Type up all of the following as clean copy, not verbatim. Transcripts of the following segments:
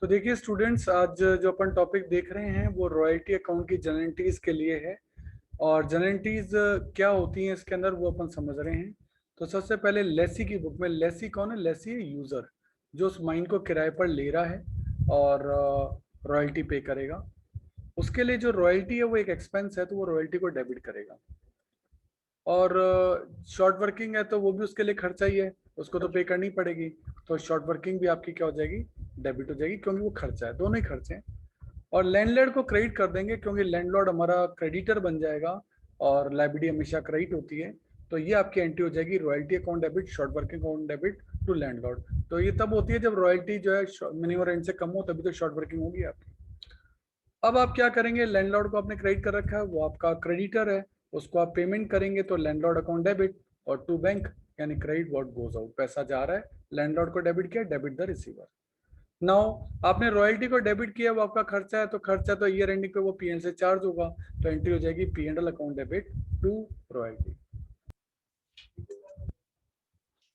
तो देखिए स्टूडेंट्स, आज जो अपन टॉपिक देख रहे हैं वो रॉयल्टी अकाउंट की जनरलिटीज के लिए है। और जनरलिटीज क्या होती हैं इसके अंदर वो अपन समझ रहे हैं। तो सबसे पहले लेसी की बुक में, लेसी कौन है? लेसी है यूजर, जो उस माइन को किराए पर ले रहा है और रॉयल्टी पे करेगा। उसके लिए जो रॉयल्टी है वो एक एक्सपेंस है, तो वो रॉयल्टी को डेबिट करेगा। और शॉर्ट वर्किंग है तो वो भी उसके लिए खर्चा ही है, उसको तो पे करनी पड़ेगी। तो शॉर्ट वर्किंग भी आपकी क्या हो जाएगी? डेबिट हो जाएगी, क्योंकि वो खर्चा है, दोनों ही खर्चे हैं। और लैंडलॉर्ड को क्रेडिट कर देंगे, क्योंकि लैंडलॉर्ड हमारा क्रेडिटर बन जाएगा और लाइबिलिटी हमेशा क्रेडिट होती है। तो ये आपकी एंट्री हो जाएगी royalty account debit, short working account debit to landlord. तो ये तब होती है जब रॉयल्टी जो है मिनिमम रेंट से कम हो, तभी तो शॉर्ट वर्किंग होगी आपकी। अब आप क्या करेंगे? लैंडलॉर्ड को आपने क्रेडिट कर रखा है, वो आपका क्रेडिटर है, उसको आप पेमेंट करेंगे तो लैंडलॉर्ड अकाउंट डेबिट और टू बैंक, यानी क्रेडिट व्हाट गोज आउट, पैसा जा रहा है, लैंडलॉर्ड को डेबिट किया, डेबिट द रिसीवर। नाउ आपने रॉयल्टी को डेबिट किया, वो आपका खर्चा है, तो खर्चा तो ईयर एंडिंग पे वो पीएन से चार्ज होगा, तो एंट्री हो जाएगी P and L account debit to royalty.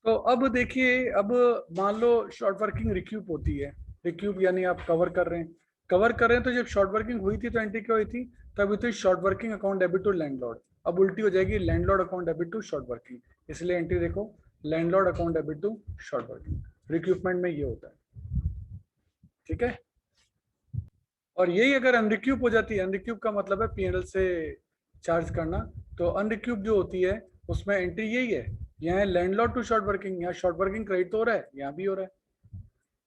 तो अब देखिए, अब मान लो शॉर्ट वर्किंग रिक्यूप होती है। रिक्यूप यानी आप कवर कर रहे हैं, कवर कर रहे हैं। तो जब शॉर्ट वर्किंग हुई थी तो एंट्री क्या हुई थी? तब हुई थी short working account debit to landlord. अब उल्टी हो जाएगी landlord account debit to short working, इसलिए एंट्री देखो landlord account debit to short working. Recoupment में ये होता है, ठीक है। और यही अगर अनरिक्यूब हो जाती है, अनरिक्यूब का मतलब है पीएनएल से चार्ज करना। तो अनरिक्यूब जो होती है उसमें एंट्री यही है, यहाँ लैंडलॉर्ड टू शॉर्ट वर्किंग, यहाँ शॉर्ट वर्किंग क्रेडिट तो हो रहा है, यहाँ भी हो रहा है,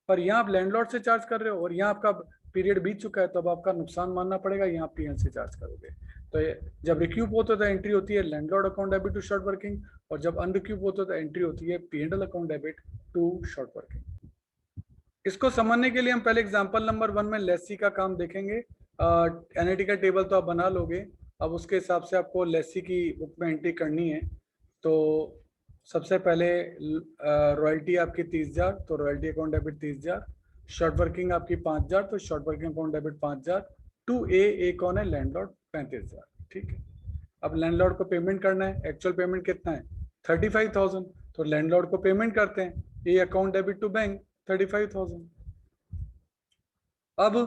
पर यहाँ आप लैंडलॉर्ड से चार्ज कर रहे हो और यहाँ आपका पीरियड बीत चुका है, तो अब आपका नुकसान मानना पड़ेगा, यहाँ पीएन से चार्ज करोगे। तो जब रिक्यूब होता है तो एंट्री होती है landlord account debit to short working, और जब अनरिक्यूब होता है तो एंट्री होती है PNL account debit to short working. इसको समझने के लिए हम पहले एग्जांपल नंबर 1 में लेसी का काम देखेंगे। एनआईटी का टेबल तो आप बना लोगे, अब उसके हिसाब से आपको लेसी की बुक में एंट्री करनी है। तो सबसे पहले रॉयल्टी आपकी 30,000, तो royalty account debit 30,000। Short working आपकी 5,000, तो short working account debit 5,000 to A कौन है? लैंडलॉर्ड, 35,000। ठीक है। अब लैंडलॉर्ड को पेमेंट करना है, एक्चुअल पेमेंट कितना है? 35,000। तो लैंडलॉर्ड को पेमेंट करते हैं, A account debit to bank 35,000। अब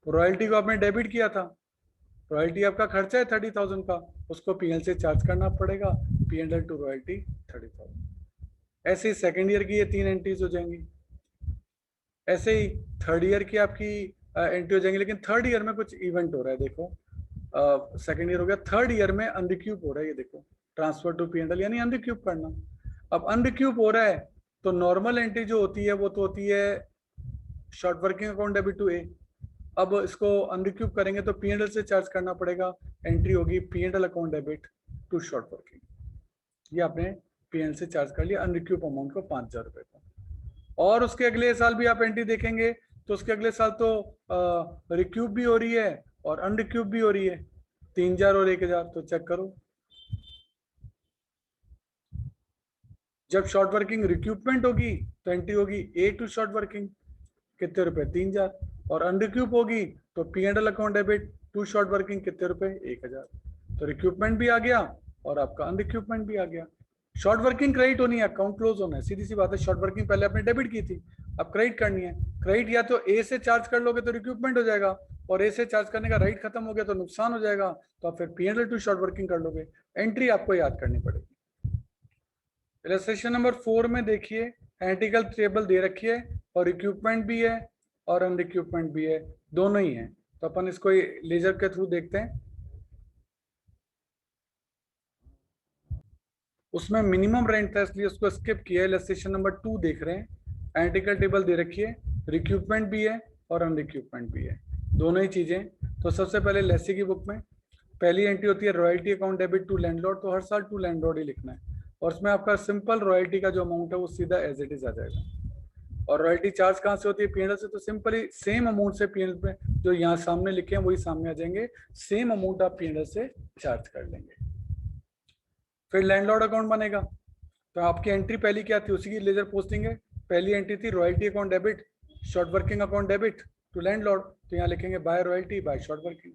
रॉयल्टी को आपने डेबिट किया था, रॉयल्टी आपका खर्चा है 30,000 का, उसको पीएल से चार्ज करना पड़ेगा, पीएनएल टू रॉयल्टी 30,000। ऐसे ही सेकेंड ईयर की ये 3 एंट्रीज हो जाएंगी। ऐसे ही थर्ड ईयर की आपकी एंट्री हो जाएंगी, लेकिन थर्ड ईयर में कुछ इवेंट हो रहा है, देखो। सेकेंड ईयर हो गया, थर्ड ईयर में अनरिक्यूब हो रहा है, ये देखो, ट्रांसफर टू पीएनएल यानी अनरिक्यूब करना। अब अनरिक्यूब हो रहा है तो नॉर्मल एंट्री जो होती है वो तो होती है short working account debit to A. अब इसको अनरिक्यूब करेंगे तो पीएनएल से चार्ज करना पड़ेगा, एंट्री होगी PNL account debit to short working. ये आपने पीएनएल से चार्ज कर लिया अनरिक्यूब अमाउंट को, 5,000 रुपए को। और उसके अगले साल भी आप एंट्री देखेंगे तो उसके अगले साल तो रिक्यूब भी हो रही है और अनरिक्यूब भी हो रही है, 3,000 और 1,000। तो चेक करो, जब शॉर्ट वर्किंग रिक्यूपमेंट होगी तो एंट्री होगी ए टू शॉर्ट वर्किंग, कितने रुपए? 3,000। और अनरिक्यूब होगी तो P and L account debit to short working, कितने रुपए? 1,000। तो रिक्यूपमेंट भी आ गया और आपका अनरिक्यूपमेंट भी आ गया। शॉर्ट वर्किंग क्रेडिट होनी है, अकाउंट क्लोज होना है, सीधी सी बात है। शॉर्ट वर्किंग पहले आपने डेबिट की थी, अब क्रेडिट करनी है। क्रेडिट या तो ए से चार्ज कर लोगे तो रिक्यूपमेंट हो जाएगा, और ए से चार्ज करने का राइट खत्म हो गया तो नुकसान हो जाएगा, तो आप फिर P and L two short working कर लोगे। एंट्री आपको याद करनी पड़ेगी। इलस्ट्रेशन नंबर 4 में देखिए, एंटिकल टेबल दे रखी है और इक्विपमेंट भी है और अन इक्विपमेंट भी है, दोनों ही है। तो अपन इसको लेजर के थ्रू देखते हैं। उसमें मिनिमम रेंट था इसलिए उसको स्किप किया है। इलस्ट्रेशन नंबर 2 देख रहे हैं, एंटिकल टेबल दे रखी है, रिक्यूपमेंट भी है और अन रिक्यूपमेंट भी है, दोनों ही चीजें। तो सबसे पहले लेसी की बुक में पहली एंट्री होती है royalty account debit to landlord, तो हर साल टू लैंडलॉर्ड ही लिखना है, और उसमें आपका सिंपल रॉयल्टी का जो अमाउंट है वो सीधा एज इट इज आ जाएगा। और रॉयल्टी चार्ज कहाँ से होती है? पीएनएल से। तो सिंपली सेम अमाउंट से पीएनएल पे जो यहाँ सामने लिखे हैं वही सामने आ जाएंगे, सेम अमाउंट आप पीएनएल से चार्ज कर लेंगे। फिर लैंडलॉर्ड अकाउंट बनेगा, तो आपकी एंट्री पहली क्या थी? उसी की लेजर पोस्टिंग है। पहली एंट्री थी royalty account debit short working account debit to landlord, तो यहाँ लिखेंगे by royalty by short working.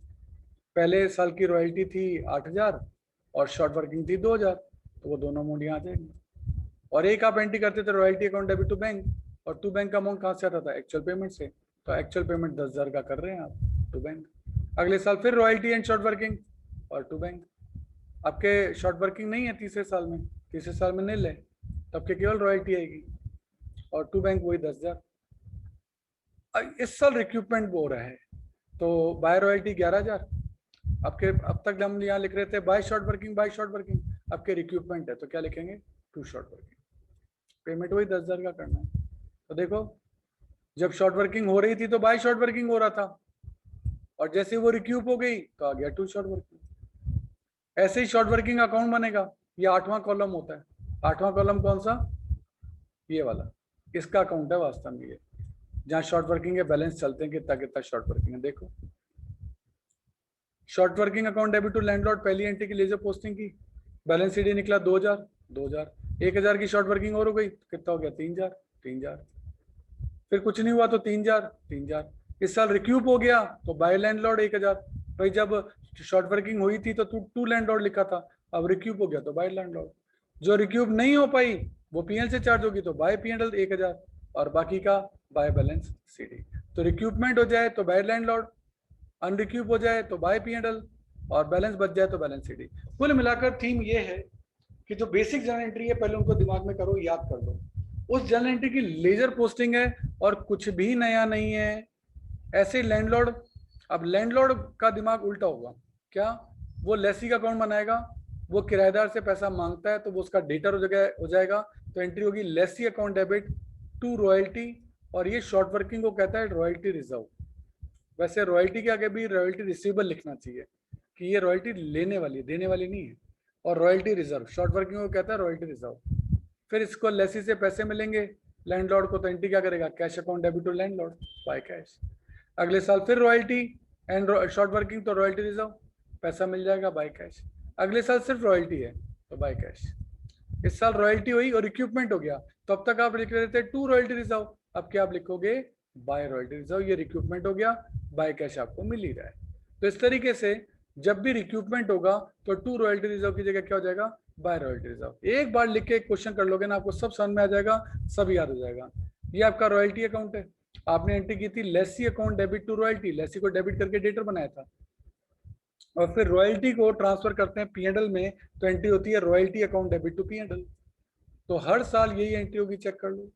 पहले साल की रॉयल्टी थी 8,000 और शॉर्ट वर्किंग थी 2,000, तो वो दोनों अमाउंट यहाँ आ जाएंगे। और एक आप एंट्री करते थे royalty account debit to bank, और टू बैंक का अमाउंट कहाँ से आता था? एक्चुअल पेमेंट से। तो तो एक्चुअल पेमेंट 10,000 का कर रहे हैं आप टू बैंक। अगले साल फिर रॉयल्टी एंड शॉर्ट वर्किंग और टू बैंक। आपके शॉर्ट वर्किंग नहीं है तीसरे साल में, तीसरे साल में नहीं ले, तो आपके केवल रॉयल्टी आएगी और टू बैंक वही 10,000। इस साल रिक्रूटमेंट हो रहा है तो बाय रॉयल्टी 11,000 आपके। अब तक हम यहाँ लिख रहे थे by short working, by short working, आपके रिक्रूटमेंट है तो क्या लिखेंगे, टू शॉर्ट वर्किंग। पेमेंट वही 10,000 का करना है। तो देखो जब शॉर्ट वर्किंग हो रही थी तो बाय शॉर्ट वर्किंग हो रहा था, और जैसे वो रिक्यूप हो गई तो आ गया टू शॉर्ट वर्किंग। ऐसे ही शॉर्ट वर्किंग अकाउंट बनेगा, ये 8वां कॉलम होता है। 8वां कॉलम कौन सा, ये वाला, इसका अकाउंट है वास्तव में ये, जहां शॉर्ट वर्किंग के बैलेंस चलते हैं कितना कितना शॉर्ट वर्किंग है। देखो short working account debit to landlord, पहली एंट्री की लेजर पोस्टिंग की, बैलेंस शीट निकला 2,000, 1,000 की शॉर्ट वर्किंग और हो गई, कितना हो गया 3,000, फिर कुछ नहीं हुआ तो 3,000। इस साल रिक्यूप हो गया तो बाय लैंडलॉर्ड 1,000। भाई जब शॉर्ट वर्किंग हुई थी तो टू लैंडलॉर्ड लिखा था, अब रिक्यूप हो गया तो बाय लैंडलॉर्ड। जो रिक्यूप नहीं हो पाई वो पीएल से चार्ज होगी तो बाय पीएल 1,000 और बाकी का बाय बैलेंस सीडी। तो रिक्यूपमेंट हो जाए तो बाय लैंडलॉर्ड, अनरिक्यूप हो जाए तो बाय पीएल और बैलेंस बच जाए तो बैलेंस सीडी। कुल मिलाकर थीम ये है कि जो बेसिक जर्नल एंट्री है पहले उनको दिमाग में करो, याद कर दो। उस जर्नल एंट्री की लेजर पोस्टिंग है और कुछ भी नया नहीं है। ऐसे लैंडलॉर्ड, अब लैंडलॉर्ड का दिमाग उल्टा होगा क्या, वो लेसी का अकाउंट बनाएगा, वो किराएदार से पैसा मांगता है तो वो उसका डेटर हो जाएगा, तो एंट्री होगी lessee account debit to royalty, और ये शॉर्ट वर्किंग को कहता है रॉयल्टी रिजर्व। वैसे रॉयल्टी के आगे भी रॉयल्टी रिसीवेबल लिखना चाहिए कि ये रॉयल्टी लेने वाली है, देने वाली नहीं है। और रॉयल्टी रिजर्व शॉर्ट वर्किंग को कहता है रॉयल्टी रिजर्व। फिर इसको लेसी से पैसे मिलेंगे लैंडलॉर्ड को, तो एंट्री क्या करेगा, cash account debit to landlord by cash. अगले साल फिर रॉयल्टी एंड शॉर्ट वर्किंग तो रॉयल्टी रिजर्व, पैसा मिल जाएगा बाय कैश। अगले साल सिर्फ रॉयल्टी है तो बाय कैश। इस साल रॉयल्टी हुई और इक्विपमेंट हो गया, तो अब तक आप लिख रहे थे टू रॉयल्टी रिजर्व, अब क्या आप लिखोगे बाय रॉयल्टी रिजर्व। ये रिक्रूटमेंट हो गया, बाय कैश आपको मिल ही रहा है। तो इस तरीके से जब भी रिक्रूटमेंट होगा तो टू रॉयल्टी रिजर्व की जगह क्या हो जाएगा, बाय रॉयल्टी रिजर्व। एक बार लिख के एक क्वेश्चन कर लोगे ना, आपको सब समझ में आ जाएगा, सब याद हो जाएगा। ये आपका रॉयल्टी अकाउंट है, आपने एंट्री की थी lessee account debit to royalty, lessee को डेबिट करके डेटर बनाया था, और फिर रॉयल्टी को ट्रांसफर करते हैं पीएनएल में, तो एंट्री होती है royalty account debit to PNL. तो हर साल यही एंट्री होगी, चेक कर लो।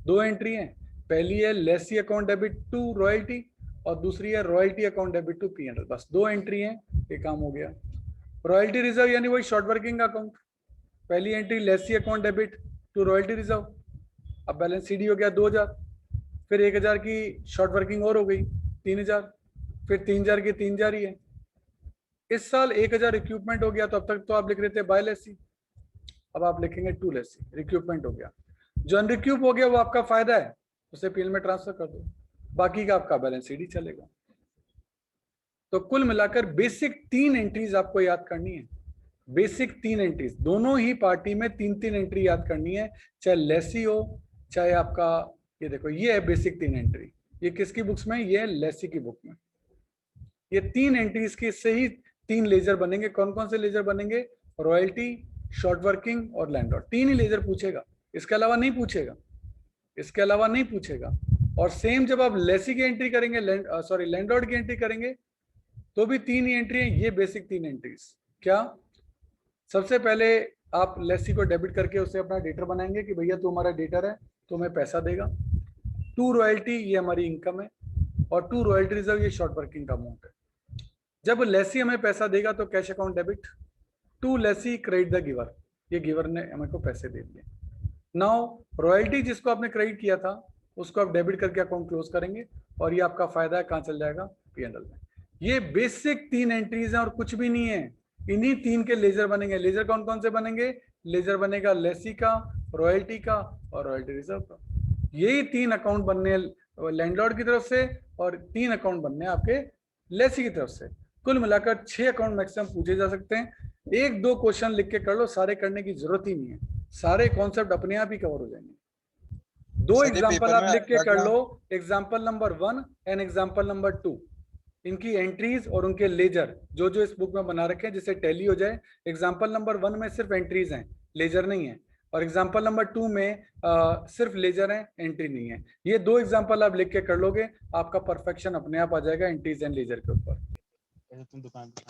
दो एंट्री है, पहली है lessee account debit to royalty और दूसरी है royalty account debit to PNL. बस दो एंट्री है, ये काम हो गया। रॉयल्टी रिजर्व यानी वही शॉर्ट वर्किंग अकाउंट, पहली entry lessee account debit to royalty reserve, अब बैलेंस सीडी हो गया 2,000, फिर 1,000 की शॉर्ट वर्किंग और हो गई 3,000, फिर 3,000 की 3,000 ही है। इस साल 1,000 इक्विपमेंट हो गया, तो अब तक तो आप लिख रहे थे बाय लेसी, अब आप लिखेंगे टू लेसी, रिक्यूपमेंट हो गया। जो अनरिक्यूप हो गया वो आपका फायदा है, उसे पीएल में ट्रांसफर कर दो, बाकी का आपका बैलेंस सीडी चलेगा। तो कुल मिलाकर बेसिक 3 एंट्रीज आपको याद करनी है, बेसिक 3 एंट्रीज, दोनों ही पार्टी में 3-3 एंट्री याद करनी है, चाहे लेसी हो चाहे आपका, ये देखो ये है बेसिक 3 एंट्री, ये किसकी बुक्स में, ये है लेसी की बुक में। ये 3 एंट्रीज की से ही 3 लेजर बनेंगे। कौन कौन से लेजर बनेंगे, रॉयल्टी, शॉर्ट वर्किंग और लैंडलॉर्ड, 3 ही लेजर पूछेगा, इसके अलावा नहीं पूछेगा, इसके अलावा नहीं पूछेगा। और सेम जब आप लेसी की एंट्री करेंगे, लैंडलॉर्ड की एंट्री करेंगे तो भी 3 ही एंट्री है, ये बेसिक 3 एंट्रीज। क्या, सबसे पहले आप लेसी को डेबिट करके उसे अपना डेटर बनाएंगे कि भैया तू हमारा डेटर है तो हमें पैसा देगा। टू रॉयल्टी ये हमारी इनकम है, और टू रॉयल्टी रिजर्व ये शॉर्ट वर्किंग का अमाउंट है। जब लेसी हमें पैसा देगा तो cash account debit to lessee credit the giver, ये गिवर ने हमें को पैसे दे दिए। नाउ रॉयल्टी जिसको आपने क्रेडिट किया था उसको आप डेबिट करके अकाउंट क्लोज करेंगे, और ये आपका फायदा है, कहाँ चल जाएगा, पीएनएल में। ये बेसिक 3 एंट्रीज हैं और कुछ भी नहीं है, इन्हीं 3 के लेजर बनेंगे। लेजर कौन कौन से बनेंगे, लेजर बनेगा लेसी का, रॉयल्टी का और रॉयल्टी रिजर्व का। यही 3 अकाउंट बनने लैंडलॉर्ड की तरफ से और 3 अकाउंट बनने आपके लेसी की तरफ से। कुल मिलाकर 6 अकाउंट मैक्सिमम पूछे जा सकते हैं। 1-2 क्वेश्चन लिख के कर लो, सारे करने की जरूरत ही नहीं है, सारे कॉन्सेप्ट अपने आप ही कवर हो जाएंगे। 2 एग्जाम्पल आप लिख के कर लो, example number 1 and example number 2, इनकी एंट्रीज और उनके लेजर जो जो इस बुक में बना रखे हैं जिससे टैली हो जाए। एग्जाम्पल नंबर 1 में सिर्फ एंट्रीज हैं, लेजर नहीं है, और एग्जाम्पल नंबर 2 में सिर्फ लेजर है, एंट्री नहीं है। ये 2 एग्जाम्पल आप लिख के कर लोगे, आपका परफेक्शन अपने आप आ जाएगा एंट्रीज एंड लेजर के ऊपर। तुम दुकान पे